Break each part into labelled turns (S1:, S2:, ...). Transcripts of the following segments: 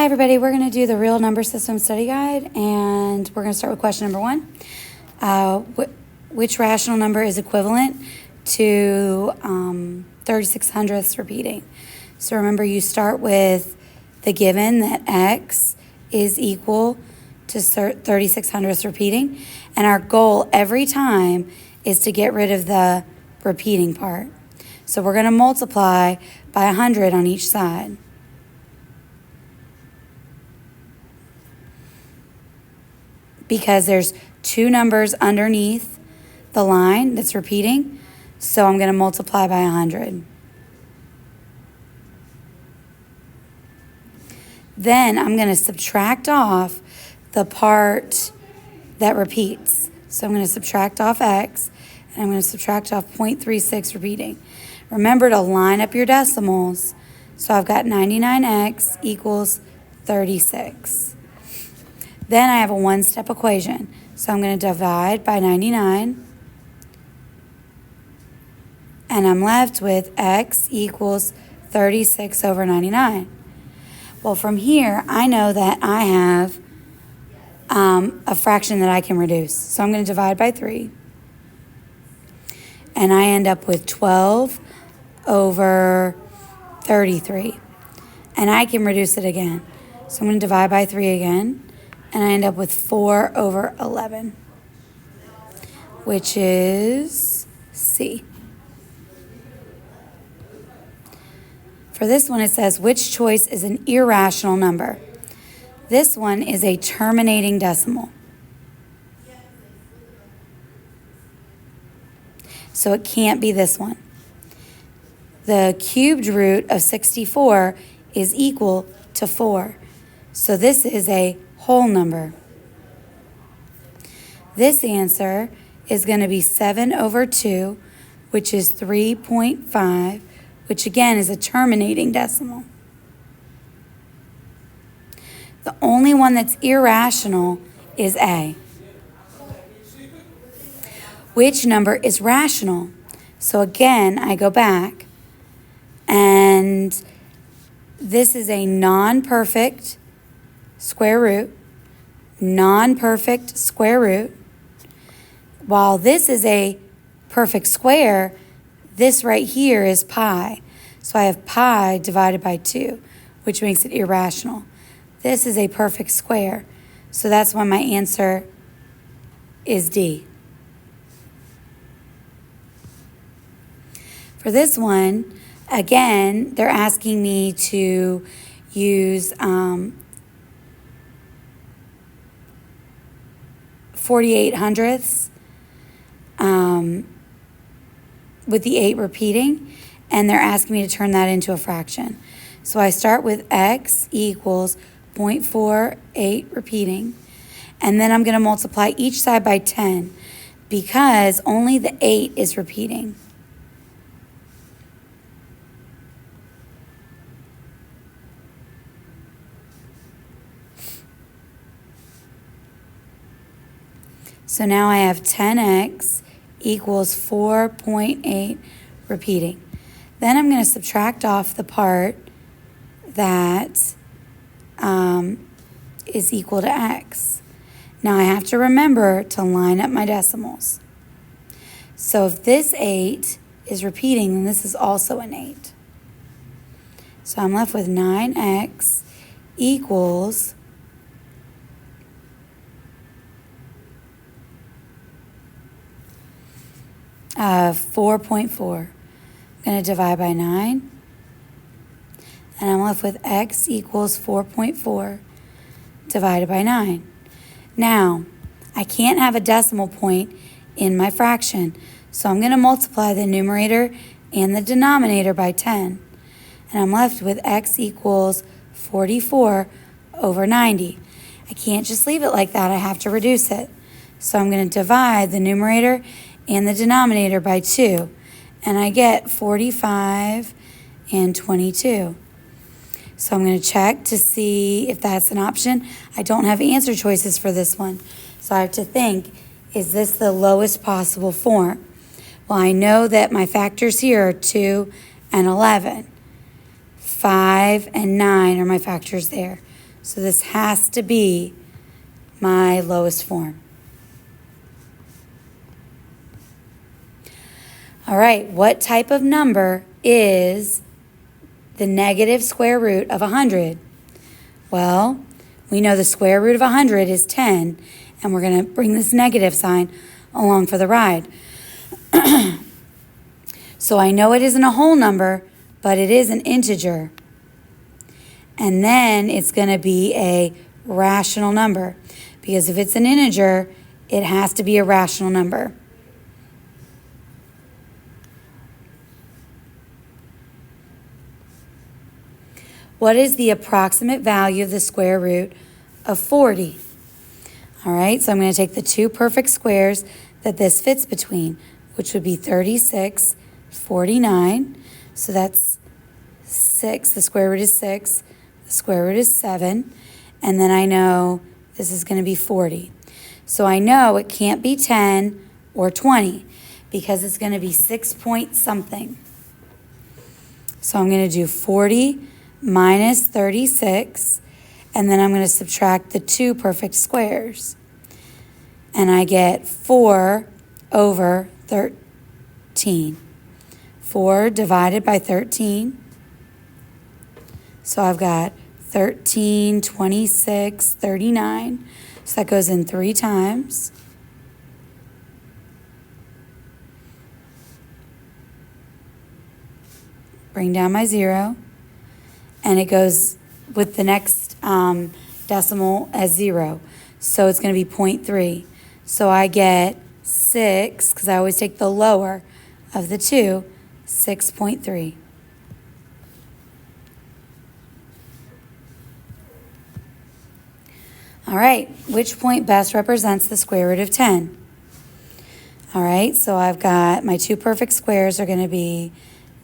S1: everybody, we're going to do the real number system study guide, and we're going to start with question number 1. Which rational number is equivalent to 36 hundredths repeating? So remember, you start with the given that x is equal to 36 hundredths repeating, and our goal every time is to get rid of the repeating part. So we're going to multiply by 100 on each side. Because there's two numbers underneath the line that's repeating, so I'm going to multiply by 100. Then I'm going to subtract off the part that repeats. So I'm going to subtract off x, and I'm going to subtract off 0.36 repeating. Remember to line up your decimals. So I've got 99x equals 36. Then I have a one-step equation. So I'm going to divide by 99. And I'm left with x equals 36 over 99. Well, from here, I know that I have a fraction that I can reduce. So I'm going to divide by 3. And I end up with 12 over 33. And I can reduce it again. So I'm going to divide by 3 again. And I end up with 4 over 11, which is C. For this one, it says, which choice is an irrational number? This one is a terminating decimal. So it can't be this one. The cubed root of 64 is equal to 4. So this is a whole number. This answer is going to be 7 over 2, which is 3.5, which again is a terminating decimal. The only one that's irrational is A. Which number is rational? So again, I go back, and this is a non-perfect square root, non-perfect square root. While this is a perfect square, this right here is pi. So I have pi divided by 2, which makes it irrational. This is a perfect square. So that's why my answer is D. For this one, again, they're asking me to use 48 hundredths with the 8 repeating, and they're asking me to turn that into a fraction. So I start with x equals 0.48 repeating, and then I'm going to multiply each side by 10 because only the 8 is repeating. So now I have 10x equals 4.8 repeating. Then I'm going to subtract off the part that is equal to x. Now I have to remember to line up my decimals. So if this 8 is repeating, then this is also an 8. So I'm left with 9x equals 4.4. I'm going to divide by 9. And I'm left with x equals 4.4 divided by 9. Now, I can't have a decimal point in my fraction, so I'm going to multiply the numerator and the denominator by 10. And I'm left with x equals 44 over 90. I can't just leave it like that. I have to reduce it. So I'm going to divide the numerator and the denominator by 2. And I get 45 and 22. So I'm going to check to see if that's an option. I don't have answer choices for this one. So I have to think, is this the lowest possible form? Well, I know that my factors here are 2 and 11. 5 and 9 are my factors there. So this has to be my lowest form. All right, what type of number is the negative square root of 100? Well, we know the square root of 100 is 10, and we're going to bring this negative sign along for the ride. So I know it isn't a whole number, but it is an integer. And then it's going to be a rational number, because if it's an integer, it has to be a rational number. What is the approximate value of the square root of 40? All right, so I'm going to take the two perfect squares that this fits between, which would be 36, 49. So that's 6. The square root is 6. The square root is 7. And then I know this is going to be 40. So I know it can't be 10 or 20 because it's going to be 6 point something. So I'm going to do 40 minus 36, and then I'm going to subtract the two perfect squares. And I get 4 over 13. 4 divided by 13. So I've got 13, 26, 39. So that goes in 3 times. Bring down my 0. And it goes with the next decimal as 0. So it's going to be 0.3. So I get 6, because I always take the lower of the two, 6.3. All right, which point best represents the square root of 10? All right, so I've got my two perfect squares are going to be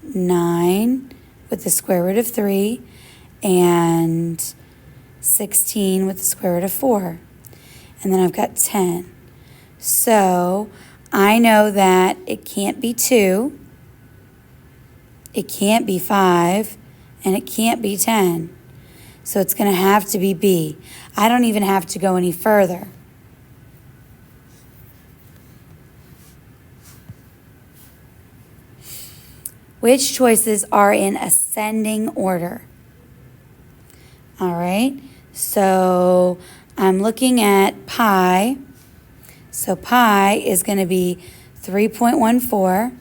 S1: 9 with the square root of 3 and 16 with the square root of 4. And then I've got 10. So I know that it can't be 2, it can't be 5, and it can't be 10. So it's going to have to be B. I don't even have to go any further. Which choices are in ascending order? All right, so I'm looking at pi. So pi is going to be 3.14.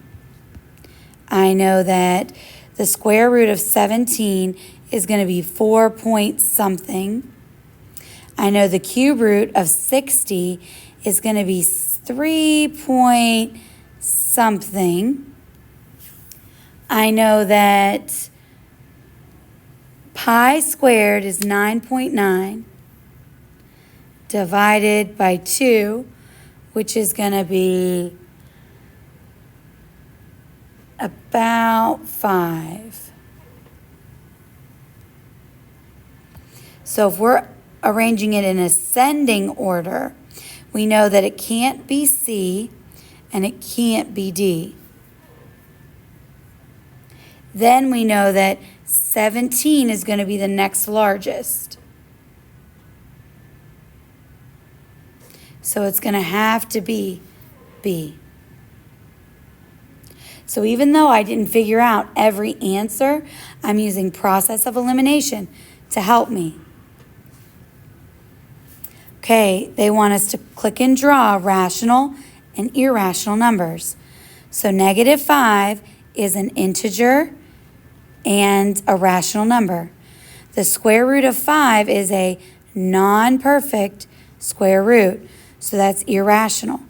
S1: I know that the square root of 17 is going to be 4 point something. I know the cube root of 60 is going to be 3 point something. I know that pi squared is 9.9 divided by 2, which is going to be about 5. So if we're arranging it in ascending order, we know that it can't be C and it can't be D. Then we know that 17 is going to be the next largest. So it's going to have to be B. So even though I didn't figure out every answer, I'm using process of elimination to help me. Okay, they want us to click and draw rational and irrational numbers. So -5 is an integer and a rational number. The square root of 5 is a non-perfect square root, so that's irrational.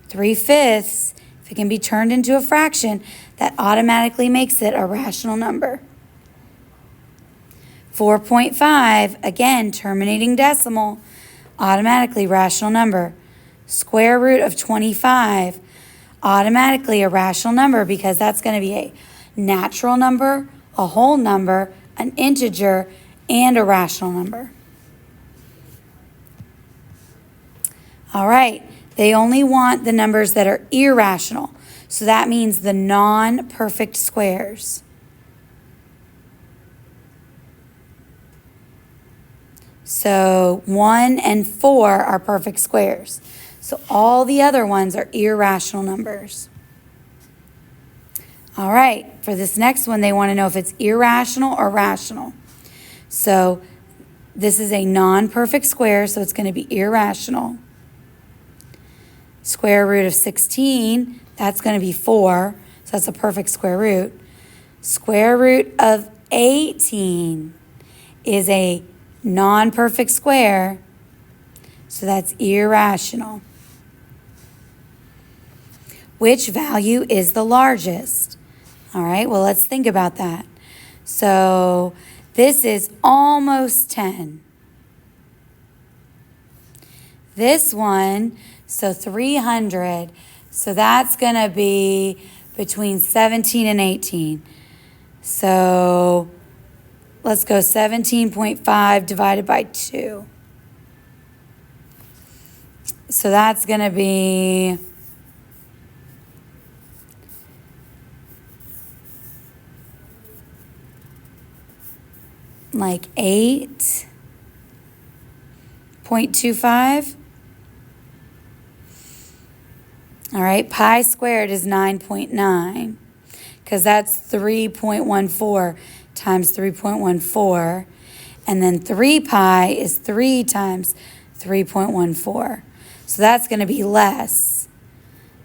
S1: 3/5, if it can be turned into a fraction, that automatically makes it a rational number. 4.5, again, terminating decimal, automatically rational number. Square root of 25, automatically a rational number because that's going to be a natural number, a whole number, an integer, and a rational number. All right, they only want the numbers that are irrational. So that means the non-perfect squares. So 1 and 4 are perfect squares. So all the other ones are irrational numbers. All right, for this next one, they want to know if it's irrational or rational. So this is a non-perfect square, so it's going to be irrational. Square root of 16, that's going to be 4, so that's a perfect square root. Square root of 18 is a non-perfect square, so that's irrational. Which value is the largest? All right, well, let's think about that. So this is almost 10. This one, so 300, so that's going to be between 17 and 18. So let's go 17.5 divided by 2. So that's going to be like 8.25. All right, pi squared is 9.9 because that's 3.14 times 3.14. And then 3 pi is 3 times 3.14. So that's going to be less.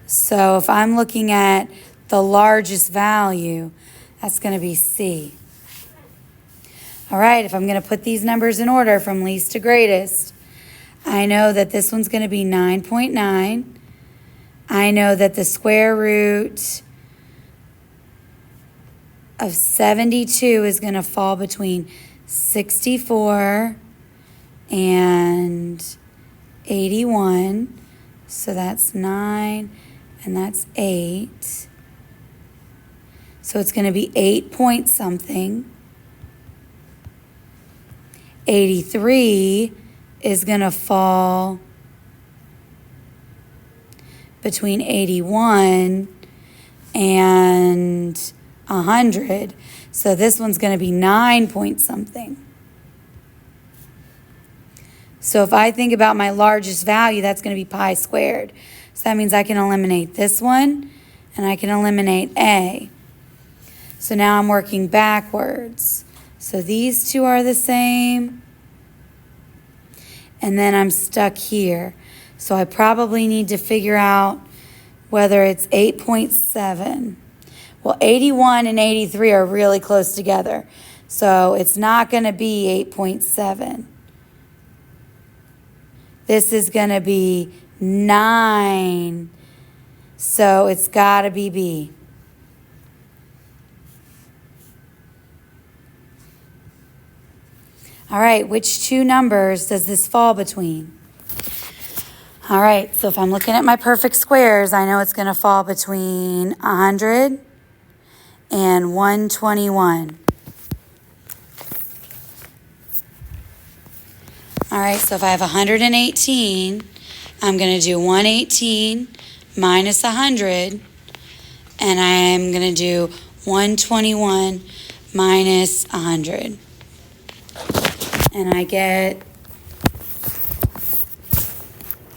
S1: So if I'm looking at the largest value, that's going to be C. All right, if I'm going to put these numbers in order from least to greatest, I know that this one's going to be 9.9. I know that the square root of 72 is going to fall between 64 and 81. So that's 9 and that's 8. So it's going to be 8 point something. 83 is going to fall between 81 and 100. So this one's going to be 9 point something. So if I think about my largest value, that's going to be pi squared. So that means I can eliminate this one and I can eliminate A. So now I'm working backwards. So these two are the same. And then I'm stuck here. So I probably need to figure out whether it's 8.7. Well, 81 and 83 are really close together. So it's not going to be 8.7. This is going to be 9. So it's got to be B. All right, which two numbers does this fall between? All right, so if I'm looking at my perfect squares, I know it's going to fall between 100 and 121. All right, so if I have 118, I'm going to do 118 minus 100, and I'm going to do 121 minus 100. And I get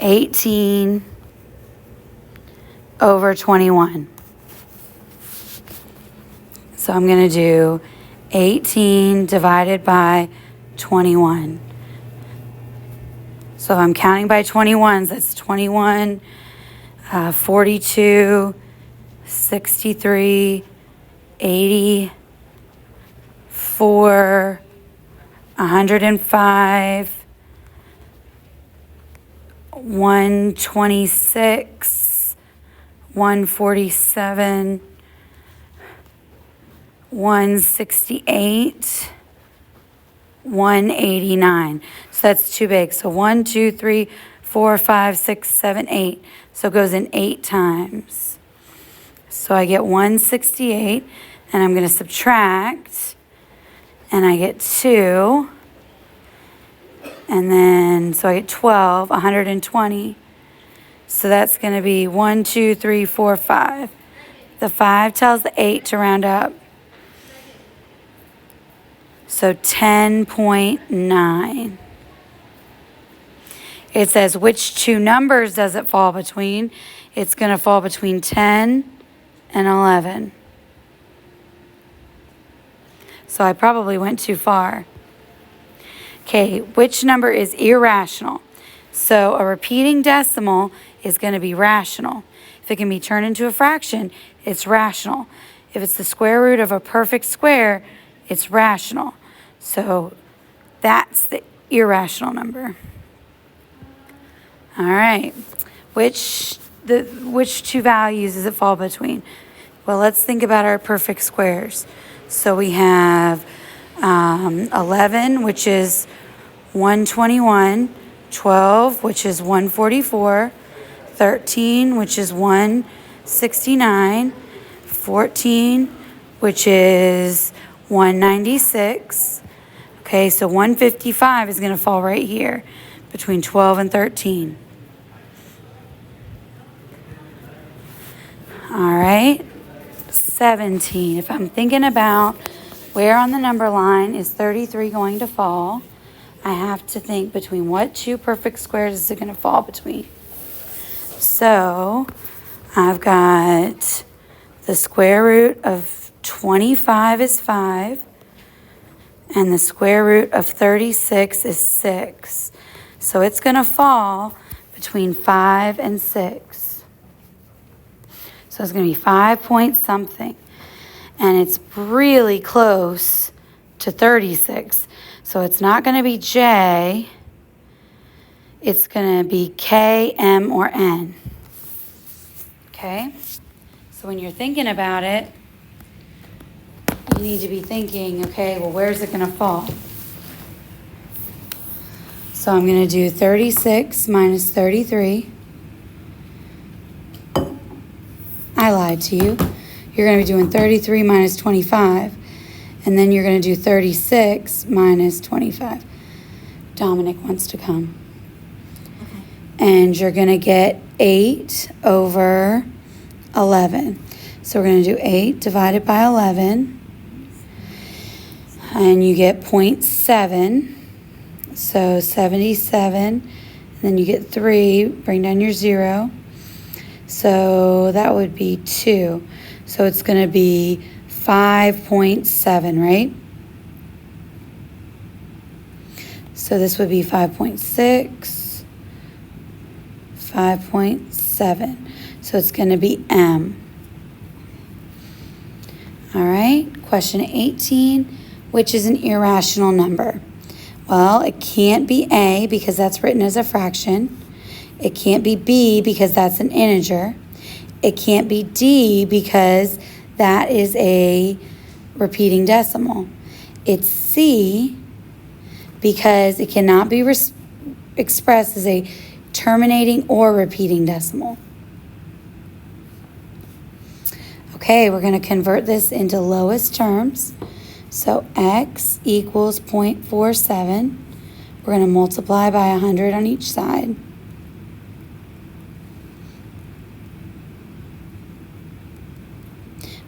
S1: 18 over 21. So I'm going to do 18 divided by 21. So if I'm counting by 21s, that's 21, 42, 63, 84, 105, 126, 147, 168, 189. So that's too big. So 1, 2, 3, 4, 5, 6, 7, 8. So it goes in 8 times. So I get 168, and I'm going to subtract. And I get 2, and then, so I get 12, 120. So that's going to be 1, 2, 3, 4, 5. The 5 tells the 8 to round up. So 10.9. It says, which two numbers does it fall between? It's going to fall between 10 and 11. So I probably went too far. Okay, which number is irrational? So a repeating decimal is going to be rational. If it can be turned into a fraction, it's rational. If it's the square root of a perfect square, it's rational. So that's the irrational number. All right. Which two values does it fall between? Well, let's think about our perfect squares. So we have 11, which is 121, 12, which is 144, 13, which is 169, 14, which is 196. Okay, so 155 is going to fall right here between 12 and 13. All right, 17. If I'm thinking about where on the number line is 33 going to fall, I have to think between what two perfect squares is it going to fall between. So I've got the square root of 25 is 5, and the square root of 36 is 6. So it's going to fall between 5 and 6. So it's going to be 5 point something. And it's really close to 36. So it's not going to be J. It's going to be K, M, or N. Okay? So when you're thinking about it, you need to be thinking, okay, well, where's it going to fall? So I'm going to do 36 minus 33. I lied to you. You're going to be doing 33 minus 25. And then you're going to do 36 minus 25. Dominic wants to come. Okay. And you're going to get 8 over 11. So we're going to do 8 divided by 11. And you get 0.7. So 77. And then you get 3. Bring down your 0. So that would be 2. So it's going to be 5.7, right? So this would be 5.6, 5.7. So it's going to be M. All right, question 18, which is an irrational number? Well, it can't be A because that's written as a fraction. It can't be B because that's an integer. It can't be D because that is a repeating decimal. It's C because it cannot be expressed as a terminating or repeating decimal. Okay, we're going to convert this into lowest terms. So x equals 0.47. We're going to multiply by 100 on each side.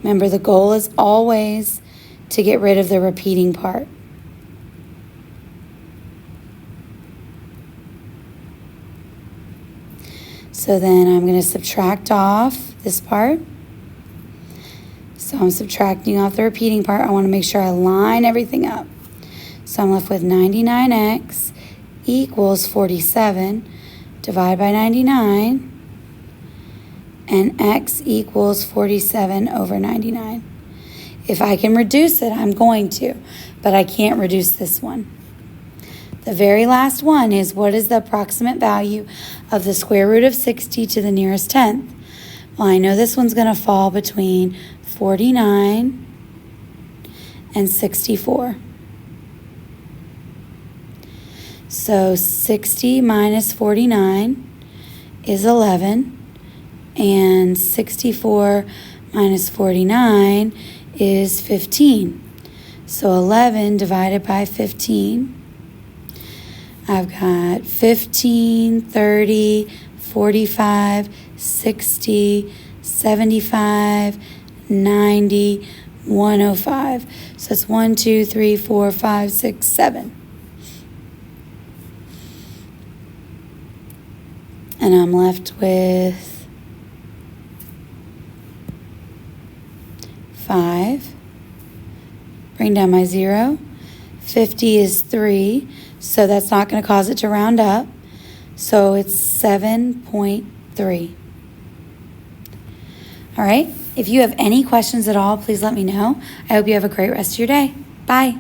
S1: Remember, the goal is always to get rid of the repeating part. So then I'm going to subtract off this part. So I'm subtracting off the repeating part. I want to make sure I line everything up. So I'm left with 99x equals 47 divided by 99. And x equals 47 over 99. If I can reduce it, I'm going to, but I can't reduce this one. The very last one is, what is the approximate value of the square root of 60 to the nearest tenth? Well, I know this one's going to fall between 49 and 64. So 60 minus 49 is 11. And 64 minus 49 is 15. So 11 divided by 15. I've got 15, 30, 45, 60, 75, 90, 105. So it's 1, 2, 3, 4, 5, 6, 7. And I'm left with 5. Bring down my 0. 50 is 3, so that's not going to cause it to round up. So it's 7.3. All right. If you have any questions at all, please let me know. I hope you have a great rest of your day. Bye.